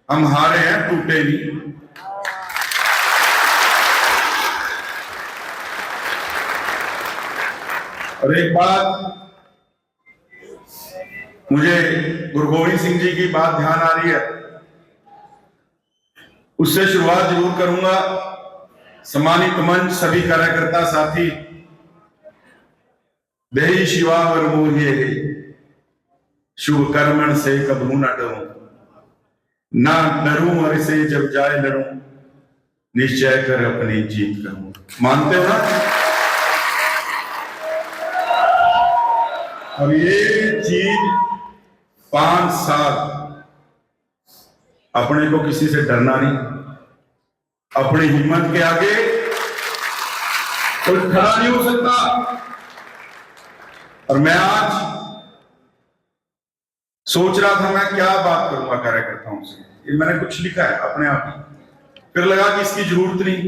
हम हारे हैं, टूटे नहीं। और एक बात मुझे गुरु गोविंद सिंह जी की बात ध्यान आ रही है, उससे शुरुआत जरूर करूंगा। सम्मानित मंच, सभी कार्यकर्ता साथी, देही शिवा वरमोहिए शुभ कर्मण से कबहू न डरूं, ना डरूं और से जब जाए लड़ूं, निश्चय कर अपनी जीत करूं। मानते हो ना? और ये चीज 5 साल अपने को किसी से डरना नहीं, अपनी हिम्मत के आगे कोई खड़ा नहीं हो सकता। और मैं आज सोच रहा था मैं क्या बात करूंगा कार्यकर्ताओं से, ये मैंने कुछ लिखा है अपने आप ही, फिर लगा कि इसकी जरूरत नहीं,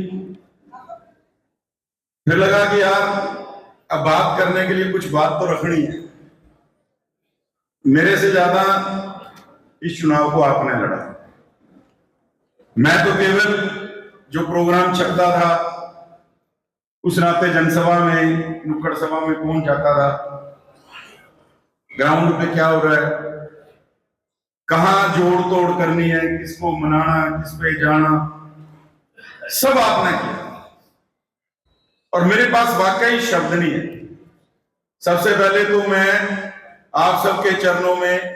फिर लगा कि यार अब बात करने के लिए कुछ बात तो रखनी है। मेरे से ज्यादा इस चुनाव को आपने लड़ा, मैं तो केवल जो प्रोग्राम छपता था उस नाते जनसभा में, नुक्कड़ सभा में पहुंच जाता था, ग्राउंड पे क्या हो रहा है, कहां जोड़ तोड़ करनी है, किसको मनाना, किस पे जाना, सब आपने किया। और मेरे पास वाकई शब्द नहीं है। सबसे पहले तो मैं आप सबके चरणों में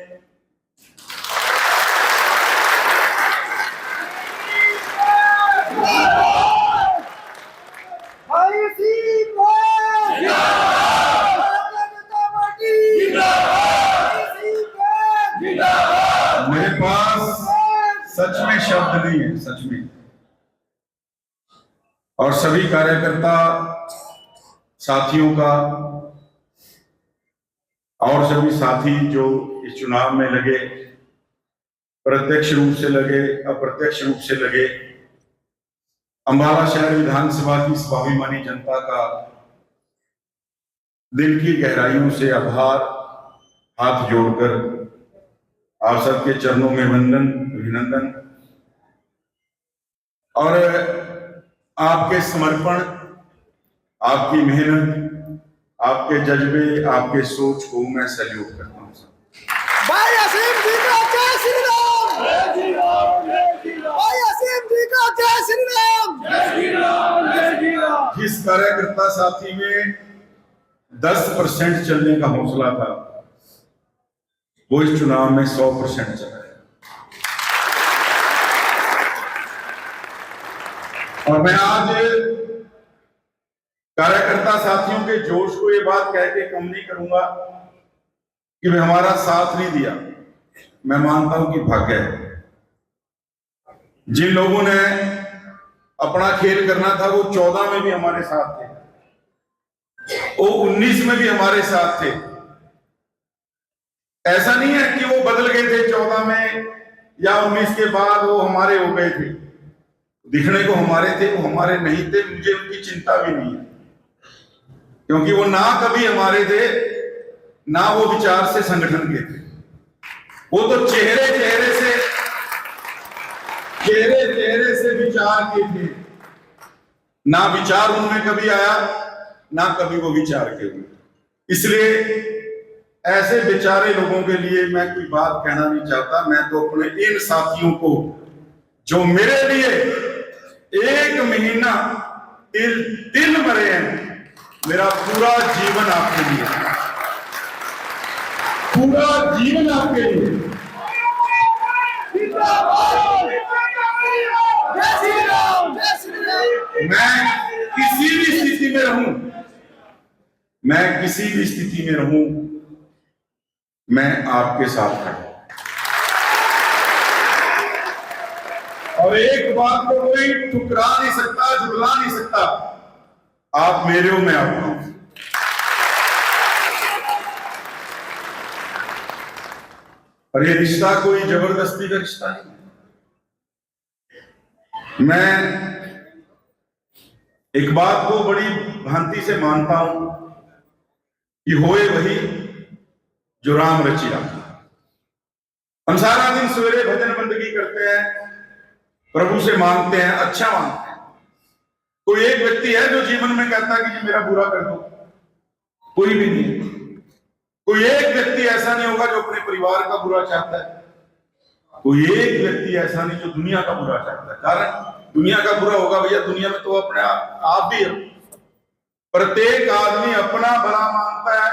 मेरे पास सच में शब्द नहीं है, सच में। और सभी कार्यकर्ता साथियों का और सभी साथी जो इस चुनाव में लगे, प्रत्यक्ष रूप से लगे, अप्रत्यक्ष रूप से लगे, अंबाला शहर विधानसभा की स्वाभिमानी जनता का दिल की गहराइयों से आभार, हाथ जोड़कर आप सबके चरणों में वंदन, अभिनंदन। और आपके समर्पण, आपकी मेहनत, आपके जज्बे, आपके सोच को मैं सैल्यूट करता हूं। भाई असीम जी का जय श्री राम, जय श्री राम, जय श्री राम। भाई असीम जी का जय श्री राम, जय श्री राम, जय श्री राम। जिस कार्यकर्ता साथी में 10% चलने का हौसला था, वो इस चुनाव में 100% चला है। और मैं आज कार्यकर्ता साथियों के जोश को ये बात कह के कम नहीं करूंगा कि वे हमारा साथ नहीं दिया। मैं मानता हूं कि भाग्य है। जिन लोगों ने अपना खेल करना था वो 14 में भी हमारे साथ थे, वो 19 में भी हमारे साथ थे। ऐसा नहीं है कि वो बदल गए थे 14 में या 19 के बाद वो हमारे हो गए थे। दिखने को हमारे थे, वो हमारे नहीं थे। मुझे उनकी चिंता भी नहीं है, क्योंकि वो ना कभी हमारे थे, ना वो विचार से संगठन के थे। वो तो चेहरे चेहरे से विचार के थे। ना विचार उनमें कभी आया, ना कभी वो विचार के हुए। इसलिए ऐसे बेचारे लोगों के लिए मैं कोई बात कहना नहीं चाहता। मैं तो अपने इन साथियों को, जो मेरे लिए 1 महीना तिल मरे हैं, मेरा पूरा जीवन आपके लिए, पूरा जीवन आपके लिए। मैं किसी भी स्थिति में रहूं, मैं किसी भी स्थिति में रहूं, मैं आपके साथ खड़ा हूं। और एक बात को कोई ठुकरा नहीं सकता, झुकला नहीं सकता, आप मेरे हो, मैं आपका हूं। और ये रिश्ता कोई जबरदस्ती का रिश्ता नहीं। मैं एक बात को बड़ी भांति से मानता हूं कि होए वही जो राम रचिया। हम सारा दिन सवेरे भजन बंदगी करते हैं, प्रभु से मांगते हैं, अच्छा मांगते हैं। कोई एक व्यक्ति है जो जीवन में कहता है कि जी मेरा बुरा कर दो? कोई भी नहीं। कोई एक व्यक्ति ऐसा नहीं होगा जो अपने परिवार का बुरा चाहता है। कोई एक व्यक्ति ऐसा नहीं जो दुनिया का बुरा चाहता है। कारण दुनिया का बुरा होगा भैया, दुनिया में तो अपने आप भी है। प्रत्येक आदमी अपना भला मांगता है,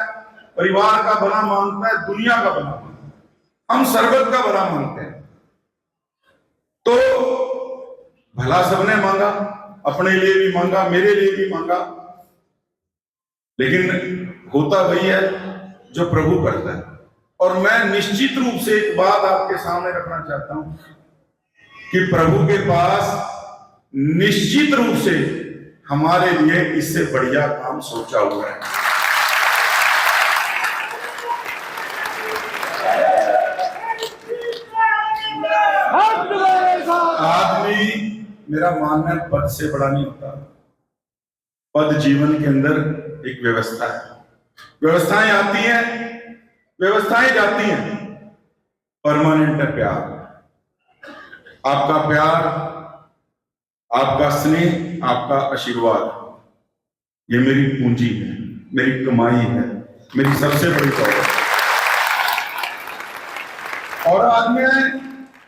परिवार का भला मांगता है, दुनिया का भला मांगता है। हम सर्वत का भला मांगते हैं। तो भला सबने मांगा, अपने लिए भी मांगा, मेरे लिए भी मांगा, लेकिन होता वही है जो प्रभु करता है। और मैं निश्चित रूप से एक बात आपके सामने रखना चाहता हूं कि प्रभु के पास निश्चित रूप से हमारे लिए इससे बढ़िया काम सोचा हुआ है। आदमी, मेरा मानना है, पद से बड़ा नहीं होता। पद जीवन के अंदर एक व्यवस्था है। व्यवस्थाएं आती हैं, व्यवस्थाएं जाती हैं। परमानेंट है प्यार। आपका प्यार, आपका स्नेह, आपका आशीर्वाद, ये मेरी पूंजी है, मेरी कमाई है, मेरी सबसे बड़ी दौलत। और आज मैं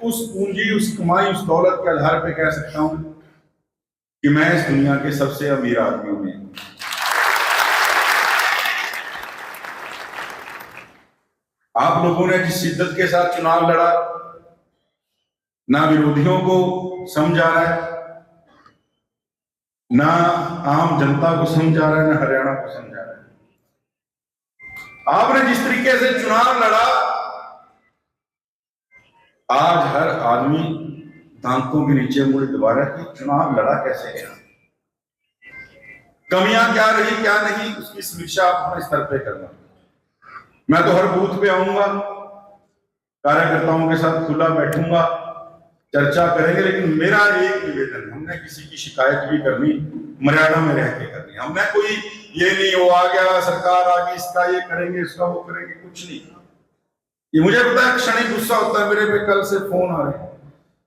उस पूंजी, उस कमाई, उस दौलत के आधार पे कह सकता हूं कि मैं इस दुनिया के सबसे अमीर आदमियों में हूं। आप लोगों ने जिस शिद्दत के साथ चुनाव लड़ा, ना विरोधियों को समझा रहा है, ना आम जनता को समझा रहा है, ना हरियाणा को समझा रहा है। आपने जिस तरीके से चुनाव लड़ा, आज हर आदमी दांतों के नीचे मुड़ दबा रहा है कि चुनाव लड़ा कैसे गया, कमियां क्या रही क्या नहीं, उसकी समीक्षा आप अपने स्तर पे करना। मैं तो हर बूथ पे आऊंगा, कार्यकर्ताओं के साथ खुला बैठूंगा, चर्चा करेंगे, लेकिन मेरा एक निवेदन, हमने किसी की शिकायत भी करनी मर्यादा में रह के करनी। हमने कोई ये नहीं वो आ गया सरकार आ गई, इसका ये करेंगे, इसका वो करेंगे, कुछ नहीं। ये मुझे पता है क्षणिक गुस्सा होता है। मेरे पे कल से फोन आ रहे हैं,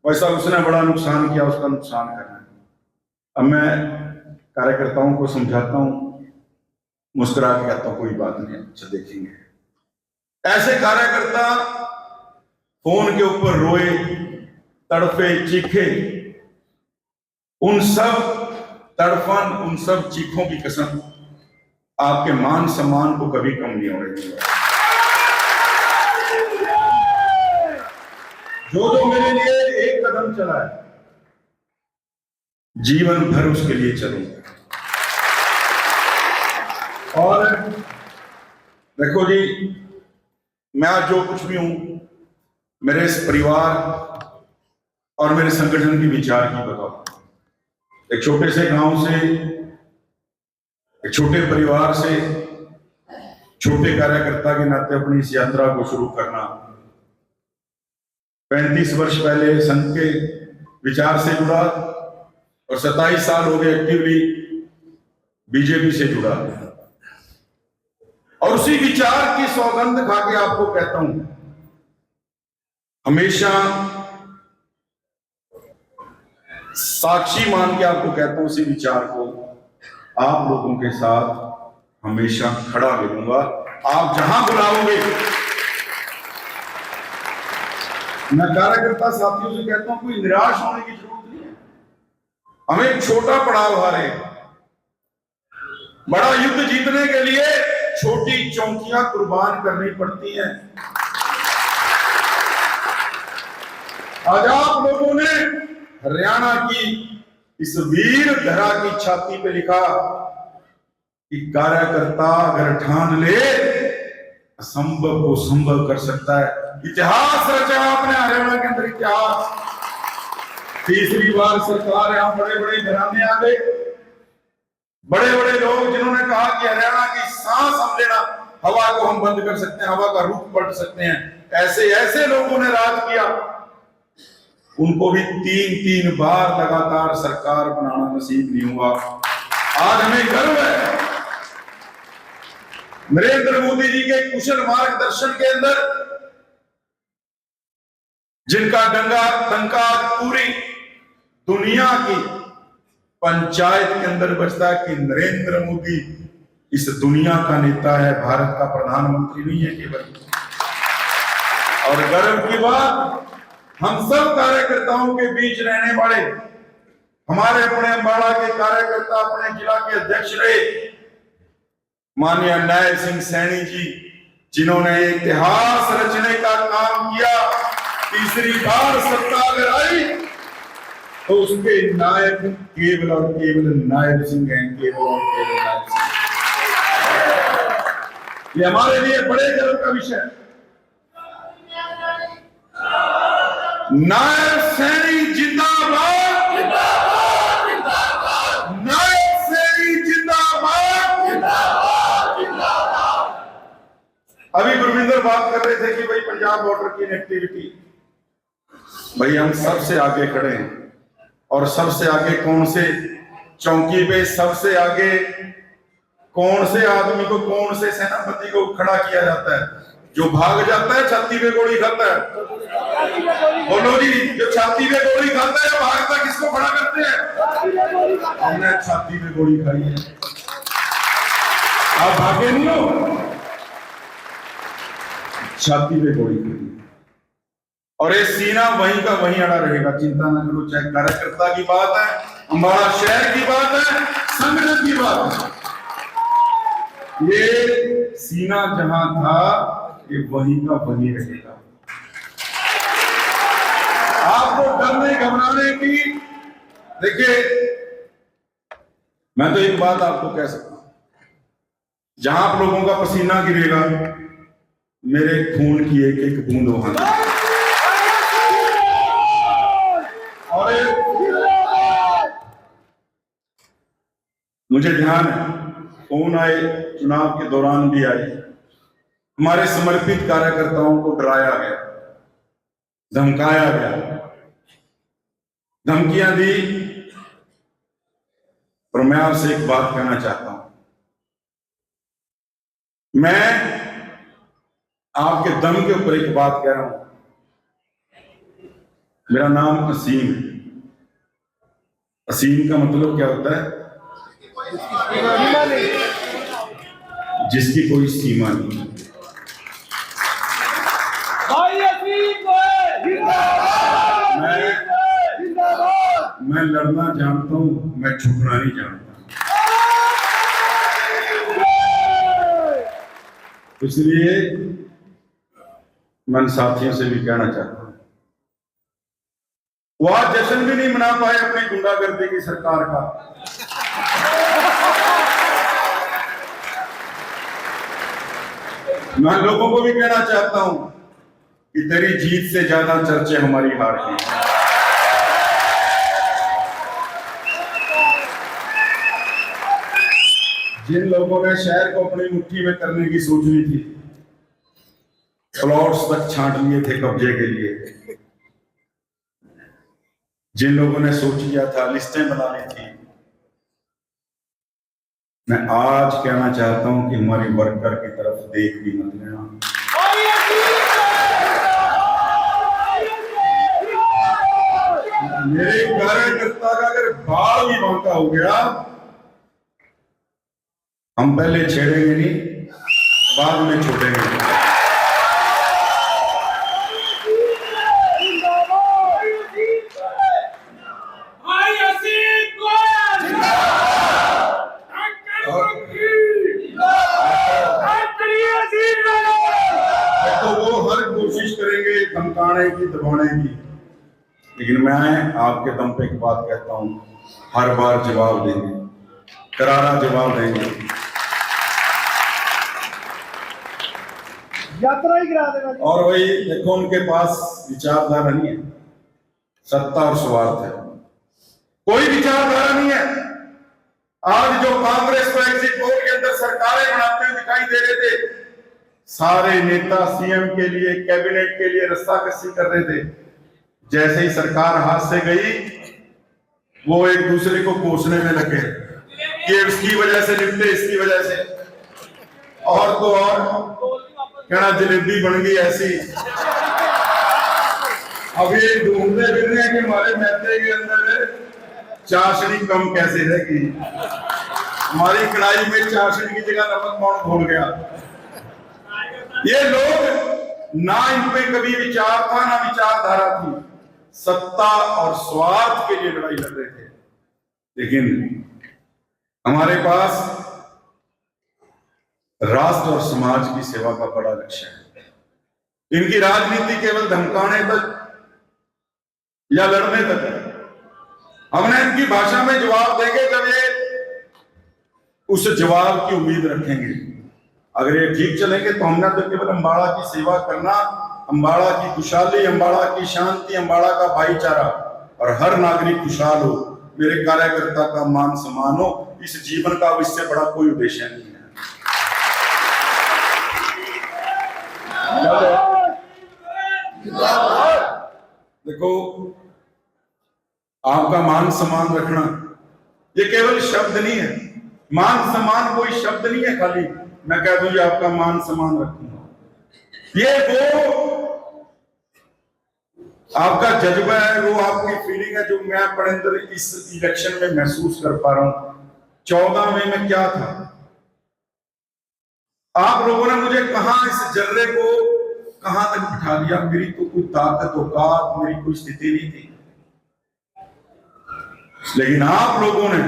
वैसा उसने बड़ा नुकसान किया, उसका नुकसान करना है। अब मैं कार्यकर्ताओं को समझाता हूं, मुस्कुरा के कहता हूं कोई बात नहीं, अच्छा देखेंगे। ऐसे कार्यकर्ता फोन के ऊपर रोए, तड़फे, चीखे, उन सब तड़फन, उन सब चीखों की कसम आपके मान सम्मान को कभी कम नहीं होने दूंगा। जो मेरे लिए एक कदम चला है, जीवन भर उसके लिए चलूंगा। और देखो जी, मैं आज जो कुछ भी हूं, मेरे इस परिवार और मेरे संगठन के विचार की बताओ। एक छोटे से गांव से, एक छोटे परिवार से, छोटे कार्यकर्ता के नाते अपनी इस यात्रा को शुरू करना। 35 वर्ष पहले संघ के विचार से जुड़ा और 27 साल हो गए एक्टिवली बीजेपी से जुड़ा, और उसी विचार की सौगंध खा के आपको कहता हूं, हमेशा साक्षी मान के आपको कहता हूं, उसी विचार को आप लोगों के साथ हमेशा खड़ा मिलूंगा। आप जहां बुलाओगे, मैं कार्यकर्ता साथियों से कहता हूं, कोई निराश होने की जरूरत नहीं है। हमें एक छोटा पड़ाव हारे, बड़ा युद्ध जीतने के लिए छोटी चौकियां कुर्बान करनी पड़ती हैं। आज आप लोगों ने हरियाणा की इस वीर धरा की छाती पे लिखा कि कार्यकर्ता अगर ठान ले, असंभव को संभव कर सकता है। इतिहास रचा आपने हरियाणा के अंदर, इतिहास। तीसरी बार सरकार, यहां बड़े बड़े घराने आ गए, बड़े बड़े लोग जिन्होंने कहा कि हरियाणा की सांस हम लेना, हवा को हम बंद कर सकते हैं, हवा का रुख पलट सकते हैं, ऐसे ऐसे लोगों ने राज किया। उनको भी 3-3 बार लगातार सरकार बनाना नसीब नहीं हुआ। आज हमें गर्व है नरेंद्र मोदी जी के कुशल मार्गदर्शन के अंदर जिनका डंका पूरी दुनिया की पंचायत के अंदर बजता है कि नरेंद्र मोदी इस दुनिया का नेता है, भारत का प्रधानमंत्री नहीं है केवल। और गर्व की बात, हम सब कार्यकर्ताओं के बीच रहने वाले हमारे अपने अम्बाड़ा के कार्यकर्ता, अपने जिला के अध्यक्ष रहे माननीय न्याय सिंह सैनी जी, जिन्होंने इतिहास रचने का काम किया। तीसरी बार सत्ता अगर आई तो उसके नायक केवल और केवल नायब सिंह हैं, केवल और केवल नायब सिंह। ये हमारे लिए बड़े गर्व का विषय है। नायब सैनी जिंदाबाद, नायब सैनी जिंदाबाद। अभी गुरविंदर बात कर रहे थे कि भाई पंजाब बॉर्डर की इनेक्टिविटी, भाई हम सबसे आगे खड़े हैं। और सबसे आगे कौन से चौकी पे, सबसे आगे कौन से आदमी को, कौन से सेनापति को खड़ा किया जाता है? जो भाग जाता है, छाती पे गोली खाता है। बोलो जी, जो छाती पे गोली खाता है, भागता किसको खड़ा करते हैं? हमने छाती पे गोली खाई है। आप भागे नहीं हो, छाती पे गोली खाई। और ये सीना वहीं का वहीं अड़ा रहेगा, चिंता न करो। चाहे कार्यकर्ता की बात है, अम्बाड़ा शहर की बात है, संगठन की बात है, ये सीना जहां था ये वहीं का वहीं रहेगा। आपको डरने घबराने की, देखिए मैं तो एक बात आपको कह सकता हूं, जहां आप लोगों का पसीना गिरेगा, मेरे खून की एक एक बूंद वहां। और मुझे ध्यान है, फोन आए, चुनाव के दौरान भी आए, हमारे समर्पित कार्यकर्ताओं को डराया गया, धमकाया गया, धमकियां दी। और मैं आपसे एक बात कहना चाहता हूं, मैं आपके दम के ऊपर एक बात कह रहा हूं। मेरा नाम असीम है। असीम का मतलब क्या होता है? जिसकी कोई सीमा नहीं। मैं लड़ना जानता हूं, मैं झुकना नहीं जानता। इसलिए मैं साथियों से भी कहना चाहता हूं, वो आज जश्न भी नहीं मना पाए अपनी गुंडागर्दी की सरकार का। मैं लोगों को भी कहना चाहता हूं कि तेरी जीत से ज्यादा चर्चे हमारी हार की। जिन लोगों ने शहर को अपनी मुट्ठी में करने की सोच ली थी, प्लॉट्स तक छांट लिए थे कब्जे के लिए, जिन लोगों ने सोच लिया था, लिस्टें बना ली थी, मैं आज कहना चाहता हूं कि हमारी वर्कर की तरफ देख भी मत लेना। मेरे कार्यकर्ता का अगर बाल भी बांका हो गया, हम पहले छेड़ेंगे नहीं, बाद में छोड़ेंगे। तो वो हर कोशिश करेंगे धमकाने की, दबाने की, लेकिन मैं आपके दम पे एक बात कहता हूं, हर बार जवाब देंगे, करारा जवाब देंगे। यात्रा ही करा देना। और वही देखो, उनके पास विचारधारा नहीं है, सत्ता और स्वार्थ है, कोई विचारधारा नहीं है। आज जो कांग्रेस को एग्जिट पोल के अंदर सरकारें बनाते हुए दिखाई दे रहे थे, सारे नेता सीएम के लिए, कैबिनेट के लिए रस्साकसी कर रहे थे। जैसे ही सरकार हाथ से गई, वो एक दूसरे को कोसने में लगे कि इसकी वजह से निपटे, इसकी वजह से, और तो और कहना जलेबी बन गई ऐसी। अब ये ढूंढते फिर रहे हैं कि हमारे मैदे के अंदर चाशनी कम कैसे रहेगी। हमारी कढ़ाई में चाशनी की जगह नमक कौन घोल गया। ये लोग ना इन पे कभी विचार था ना विचारधारा थी, सत्ता और स्वार्थ के लिए लड़ाई लड़ रहे थे। लेकिन हमारे पास राष्ट्र और समाज की सेवा का बड़ा लक्ष्य है। इनकी राजनीति केवल धमकाने तक या लड़ने तक है। हमने इनकी भाषा में जवाब देंगे जब ये उस जवाब की उम्मीद रखेंगे। अगर ये ठीक चलेंगे तो हमने तो केवल अम्बाड़ा की सेवा करना, अम्बाड़ा की खुशहाली, अम्बाड़ा की शांति, अम्बाड़ा का भाईचारा और हर नागरिक खुशहाल हो, मेरे कार्यकर्ता का मान सम्मान हो, इस जीवन का इससे बड़ा कोई उद्देश्य नहीं है। देखो, आपका मान सम्मान रखना ये केवल शब्द नहीं है। मान सम्मान कोई शब्द नहीं है खाली मैं कह दूं ये आपका मान सम्मान रखूंगा। ये वो आपका जज्बा है, वो आपकी फीलिंग है जो मैं अपने अंदर इस इलेक्शन में महसूस कर पा रहा हूं। 14 में मैं क्या था, आप लोगों ने मुझे कहां इस जर्रे को कहां तक बिठा दिया। मेरी तो कोई ताकत औकात, मेरी कोई स्थिति नहीं थी, लेकिन आप लोगों ने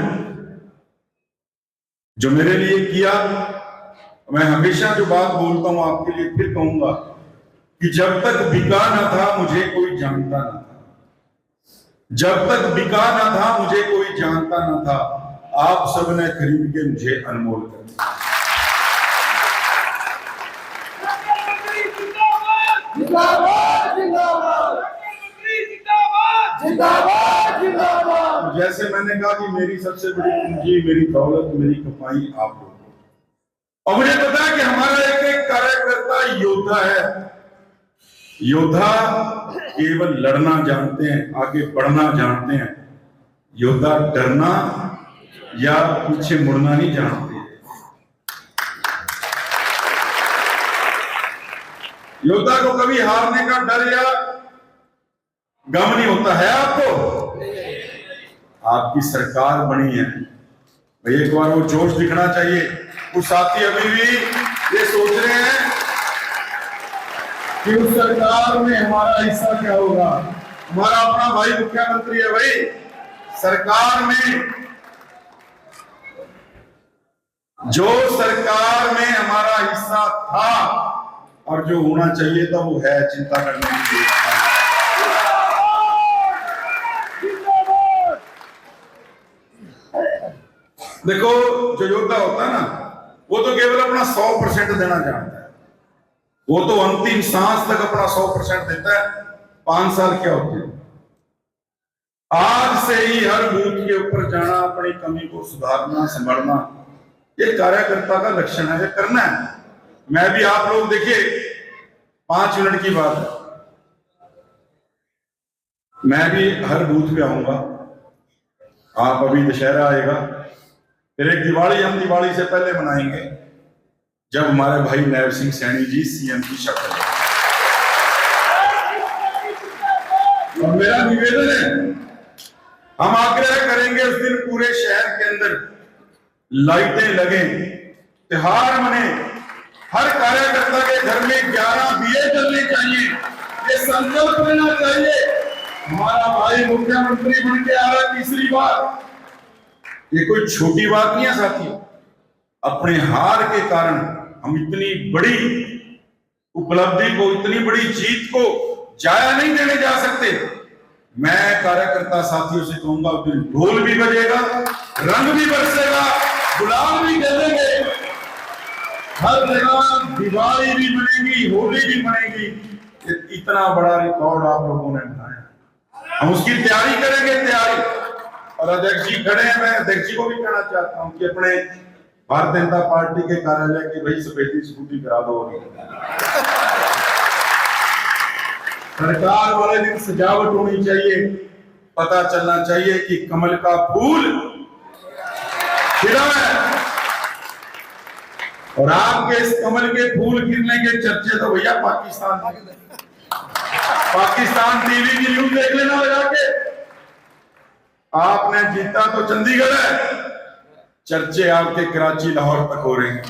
जो मेरे लिए किया, मैं हमेशा जो बात बोलता हूं आपके लिए फिर कहूंगा कि जब तक बिका ना था मुझे कोई जानता ना था, जब तक बिका ना था मुझे कोई जानता ना था, आप सबने खरीद के मुझे अनमोल कर दिया। जिंदाबाद जिंदाबाद जिंदाबाद जिंदाबाद। जैसे मैंने कहा कि मेरी सबसे बड़ी पूंजी, मेरी दौलत, मेरी कमाई आप लोग, और मुझे पता है कि हमारा एक एक कार्यकर्ता योद्धा है। योद्धा केवल लड़ना जानते हैं, आगे बढ़ना जानते हैं। योद्धा डरना या पीछे मुड़ना नहीं जानते। योद्धा को कभी हारने का डर या गम नहीं होता है। आपको आपकी सरकार बनी है भाई, एक बार वो जोश दिखना चाहिए। कुछ साथी अभी भी ये सोच रहे हैं कि उस सरकार में हमारा हिस्सा क्या होगा। हमारा अपना भाई मुख्यमंत्री है भाई, सरकार में जो सरकार में हमारा हिस्सा था और जो होना चाहिए था वो है, चिंता करने की जरूरत है। देखो, जो योद्धा होता है ना, वो तो केवल अपना 100% देना जानता है। वो तो अंतिम सांस तक अपना 100% देता है। 5 साल क्या होते हैं, आज से ही हर बूथ के ऊपर जाना, अपनी कमी को सुधारना, संभालना, ये कार्यकर्ता का लक्षण है, ये करना है। मैं भी, आप लोग देखिए, 5 मिनट की बात है, मैं भी हर बूथ पे आऊंगा। आप अभी दशहरा आएगा, फिर एक दिवाली हम दिवाली से पहले मनाएंगे जब हमारे भाई नैब सिंह सैनी जी सीएम की शपथ लेंगे। और मेरा निवेदन है, हम आग्रह करेंगे उस दिन पूरे शहर के अंदर लाइटें लगे, त्योहार मने, हर कार्यकर्ता के घर में 11 दिए जलने चाहिए। ये संकल्प लेना चाहिए। हमारा भाई मुख्यमंत्री बन के आ रहा है 3री बार। ये कोई छोटी बात नहीं है साथियों। अपने हार के कारण हम इतनी बड़ी उपलब्धि को, इतनी बड़ी जीत को जाया नहीं देने जा सकते। मैं कार्यकर्ता साथियों से कहूंगा, ढोल भी बजेगा, रंग भी बरसेगा, गुलाल भी खेलेंगे, हर जगह दिवाली भी बनेगी, होली भी बनेगी। इतना बड़ा रिकॉर्ड आप लोगों ने बनाया, हम उसकी तैयारी करेंगे। तैयारी, और अध्यक्ष जी खड़े हैं, मैं अध्यक्ष जी को भी कहना चाहता हूं कि अपने भारतीय जनता पार्टी के कार्यालय की भाई सफेदी स्कूटी करा दो। सरकार वाले दिन सजावट होनी चाहिए, पता चलना चाहिए कि कमल का फूल खिला है। और आपके इस कमल के फूल गिरने के चर्चे तो भैया पाकिस्तान में। पाकिस्तान टीवी की न्यूज देख लेना लगा के। आपने जीता तो चंडीगढ़ है, चर्चे आपके कराची लाहौर तक हो रहे हैं।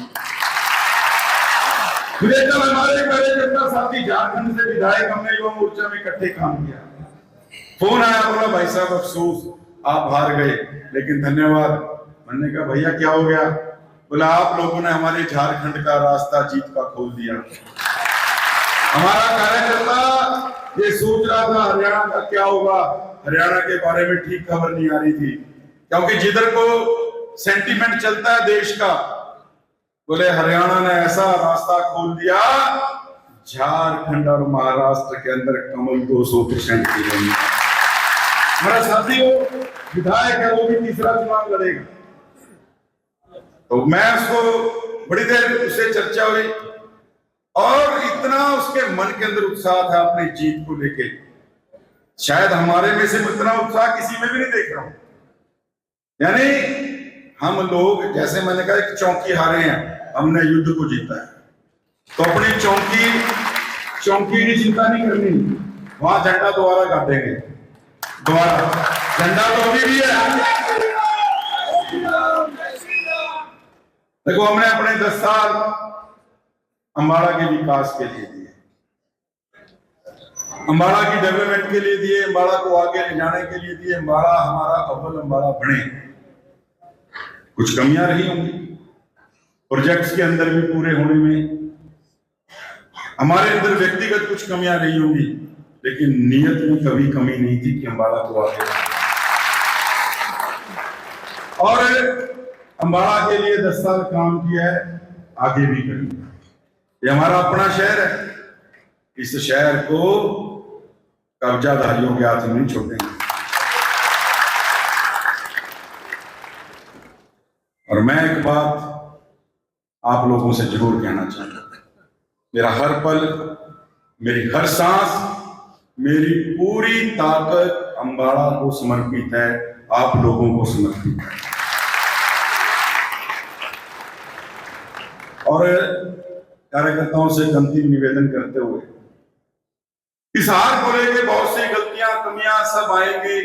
मुझे जब हमारे कार्यकर्ता साथी झारखंड से विधायक हमने युवा मोर्चा में इकट्ठे काम किया, फोन आया, बोला भाई साहब अफसोस आप हार गए, लेकिन धन्यवाद। मैंने कहा भैया क्या हो गया? बोला आप लोगों ने हमारे झारखंड का रास्ता जीत का खोल दिया। हमारा कार्यकर्ता ये सोच रहा था हरियाणा का क्या होगा, हरियाणा के बारे में ठीक खबर नहीं आ रही थी, क्योंकि जिधर को सेंटीमेंट चलता है देश का, बोले हरियाणा ने ऐसा रास्ता खोल दिया, झारखंड और महाराष्ट्र के अंदर कमल 200% की रही। हमारा साथी वो विधायक है, वो भी तीसरा चुनाव लड़ेगा। तो मैं उसको बड़ी देर उससे चर्चा हुई और इतना उसके मन के अंदर उत्साह था अपनी जीत को लेके, शायद हमारे में से इतना उत्साह किसी में भी नहीं देख रहा हूं। यानी हम लोग, जैसे मैंने कहा, एक चौकी हारे हैं, हमने युद्ध को जीता है, तो अपनी चौकी की चिंता नहीं करनी, वहां झंडा दोबारा गाड़ेंगे, दोबारा झंडा तो अभी भी है। देखो हमने अपने 10 साल अम्बाड़ा के विकास के लिए दिए, अम्बाड़ा की डेवलपमेंट के लिए दिए, अम्बाड़ा को आगे ले जाने के लिए दिए, अम्बाड़ा हमारा अव्वल अम्बाड़ा बने। कुछ कमियां रही होंगी प्रोजेक्ट्स के अंदर भी पूरे होने में, हमारे अंदर व्यक्तिगत कुछ कमियां रही होंगी, लेकिन नियत में कभी कमी नहीं थी कि अम्बाड़ा को आगे। और अम्बाड़ा के लिए 10 साल काम किया है, आगे भी करेंगे। ये हमारा अपना शहर है, इस शहर को कब्जाधारियों के हाथ में नहीं छोड़ेंगे। और मैं एक बात आप लोगों से जरूर कहना चाहूंगा, मेरा हर पल, मेरी हर सांस, मेरी पूरी ताकत अम्बाड़ा को समर्पित है, आप लोगों को समर्पित है। और कार्यकर्ताओं से अंतिम निवेदन करते हुए, इस हार को लेकर बहुत सी गलतियां, कमियां सब आएंगी,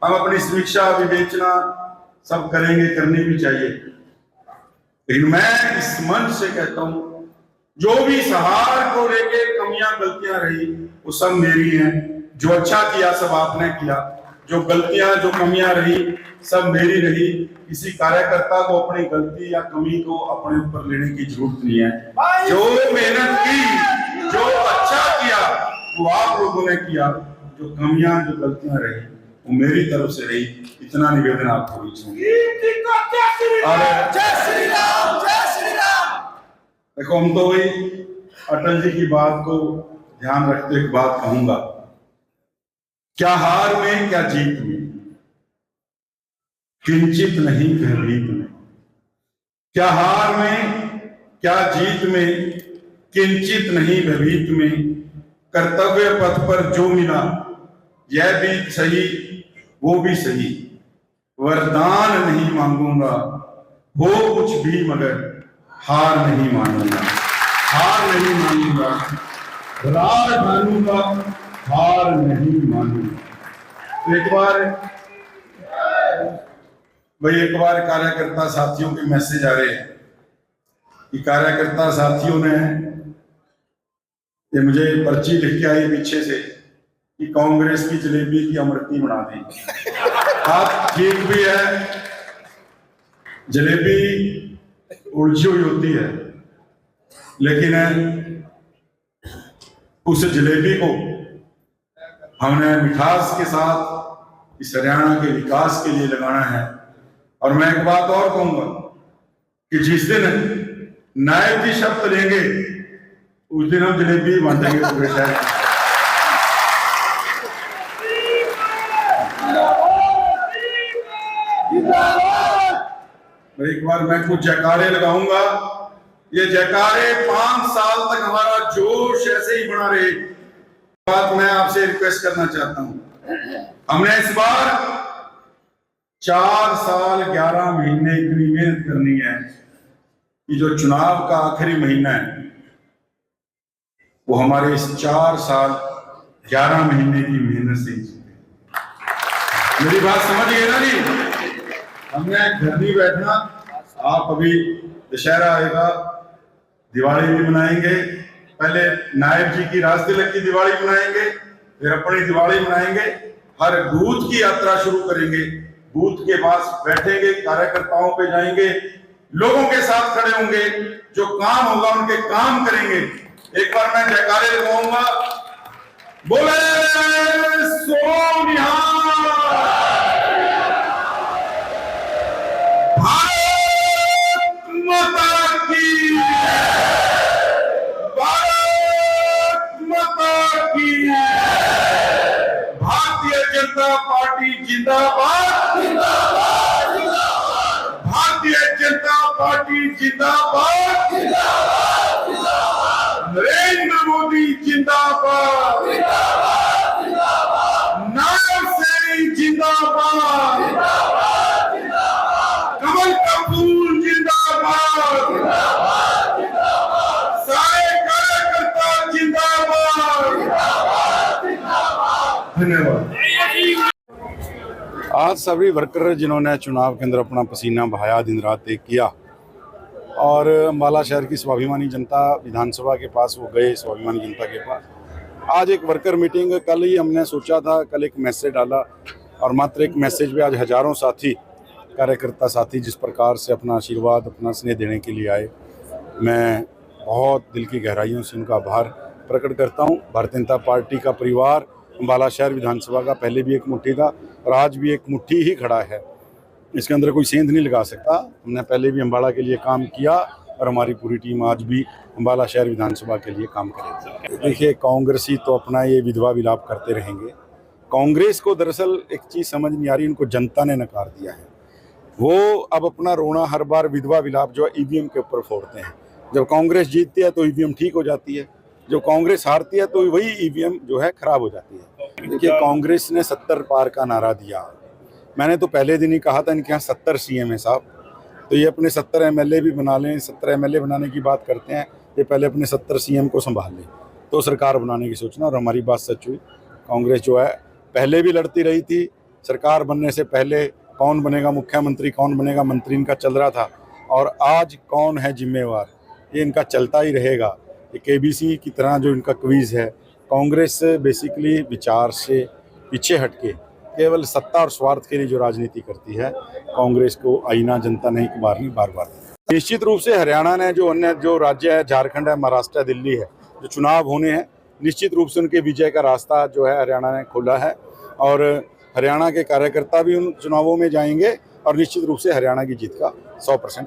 हम अपनी समीक्षा विवेचना सब करेंगे, करनी भी चाहिए, लेकिन मैं इस मंच से कहता हूं, जो भी इस हार को लेके कमियां गलतियां रही वो सब मेरी हैं, जो अच्छा किया सब आपने किया, जो गलतियां जो कमियां रही सब मेरी रही। किसी कार्यकर्ता को अपनी गलती या कमी को अपने ऊपर लेने की जरूरत नहीं है। जो मेहनत की, जो अच्छा किया वो आप लोगों ने किया, जो कमियां जो गलतियां रही वो मेरी तरफ से रही। इतना निवेदन आपको बीच में। देखो हम तो वही अटल जी की बात को ध्यान रखते एक बात कहूंगा, क्या हार में क्या जीत में, किंचित नहीं भयभीत में। क्या हार में क्या जीत में, किंचित नहीं भयभीत में। कर्तव्य पथ पर जो मिला यह भी सही वो भी सही, वरदान नहीं मांगूंगा हो कुछ भी मगर हार नहीं मानूंगा, हार नहीं मानूंगा, रार मानूंगा, हार नहीं मानूंगा। एक बार कार्यकर्ता साथियों के मैसेज आ रहे हैं कि कार्यकर्ता साथियों ने ये मुझे पर्ची लिख के आई पीछे से कि कांग्रेस की जलेबी की अमृति बना दी। बात ठीक भी है, जलेबी उलझी हुई होती है, लेकिन उस जलेबी को हमने मिठास के साथ इस हरियाणा के विकास के लिए लगाना है। और मैं एक बात और कहूंगा कि जिस दिन नायब की शपथ लेंगे उस दिन हम जलेबी बांटेंगे पूरे शहर। एक बार मैं कुछ जयकारे लगाऊंगा, ये जयकारे 5 साल तक हमारा जोश ऐसे ही बना रहे। बात मैं आपसे रिक्वेस्ट करना चाहता हूं, हमने इस बार 4 साल 11 महीने इतनी मेहनत करनी है कि जो चुनाव का आखिरी महीना है वो हमारे इस 4 साल 11 महीने की मेहनत से ही जीते। मेरी बात समझ गए ना जी? हमने घर नहीं बैठना। आप अभी दशहरा आएगा, दिवाली भी मनाएंगे, पहले नायब जी की राजतिलक की दिवाली मनाएंगे, फिर अपनी दिवाली मनाएंगे, हर बूथ की यात्रा शुरू करेंगे, बूथ के पास बैठेंगे, कार्यकर्ताओं पे जाएंगे, लोगों के साथ खड़े होंगे, जो काम होगा उनके काम करेंगे। एक बार मैं जयकारे लगाऊंगा, बोले सो निहाल, भारत माता की, भारत माता की, भारतीय जनता पार्टी जिंदाबाद, जिंदाबाद, जिंदाबाद, भारतीय जनता पार्टी जिंदाबाद, जिंदाबाद, जिंदाबाद, नरेंद्र मोदी जिंदाबाद, जिंदाबाद, जिंदाबाद, नायब सैनी जिंदाबाद, जिंदाबाद, जिंदाबाद, कमल का फूल जिंदाबाद, जिंदाबाद, जिंदाबाद, सारे कार्यकर्ता जिंदाबाद, जिंदाबाद, जिंदाबाद। धन्यवाद। आज सभी वर्कर जिन्होंने चुनाव के अंदर अपना पसीना बहाया, दिन रात एक किया, और अम्बाला शहर की स्वाभिमानी जनता विधानसभा के पास वो गए, स्वाभिमानी जनता के पास। आज एक वर्कर मीटिंग, कल ही हमने सोचा था, कल एक मैसेज डाला, और मात्र एक मैसेज पे आज हजारों साथी, कार्यकर्ता साथी जिस प्रकार से अपना आशीर्वाद, अपना स्नेह देने के लिए आए, मैं बहुत दिल की गहराइयों से उनका आभार प्रकट करता हूँ। भारतीय जनता पार्टी का परिवार अम्बाला शहर विधानसभा का पहले भी एक मुट्ठी था और आज भी एक मुट्ठी ही खड़ा है, इसके अंदर कोई सेंध नहीं लगा सकता। हमने पहले भी अम्बाला के लिए काम किया और हमारी पूरी टीम आज भी अम्बाला शहर विधानसभा के लिए काम करेगी। देखिए, कांग्रेसी तो अपना ये विधवा विलाप करते रहेंगे। कांग्रेस को दरअसल एक चीज़ समझ नहीं आ रही, उनको जनता ने नकार दिया है। वो अब अपना रोना हर बार विधवा विलाप जो है ईवीएम के ऊपर फोड़ते हैं। जब कांग्रेस जीतती है तो ईवीएम ठीक हो जाती है, जो कांग्रेस हारती है तो वही ईवीएम जो है खराब हो जाती है। देखिए, कांग्रेस ने 70 पार का नारा दिया। मैंने तो पहले दिन ही कहा था इनके यहाँ 70 सीएम है साहब, तो ये अपने 70 एमएलए भी बना लें। 70 एमएलए बनाने की बात करते हैं, ये पहले अपने 70 सीएम को संभाल लें तो सरकार बनाने की सोचना। और हमारी बात सच हुई, कांग्रेस जो है पहले भी लड़ती रही थी, सरकार बनने से पहले कौन बनेगा मुख्यमंत्री, कौन बनेगा मंत्री, इनका चल रहा था, और आज कौन है जिम्मेवार, ये इनका चलता ही रहेगा। ये केबीसी की तरह जो इनका क्विज़ है, कांग्रेस बेसिकली विचार से पीछे हटके केवल सत्ता और स्वार्थ के लिए जो राजनीति करती है, कांग्रेस को आईना जनता ने एक बार नहीं बार बार। निश्चित रूप से हरियाणा ने जो अन्य जो राज्य है, झारखंड है, महाराष्ट्र है, दिल्ली है, जो चुनाव होने हैं, निश्चित रूप से उनके विजय का रास्ता जो है हरियाणा ने खोला है, और हरियाणा के कार्यकर्ता भी उन चुनावों में जाएंगे और निश्चित रूप से हरियाणा की जीत का 100%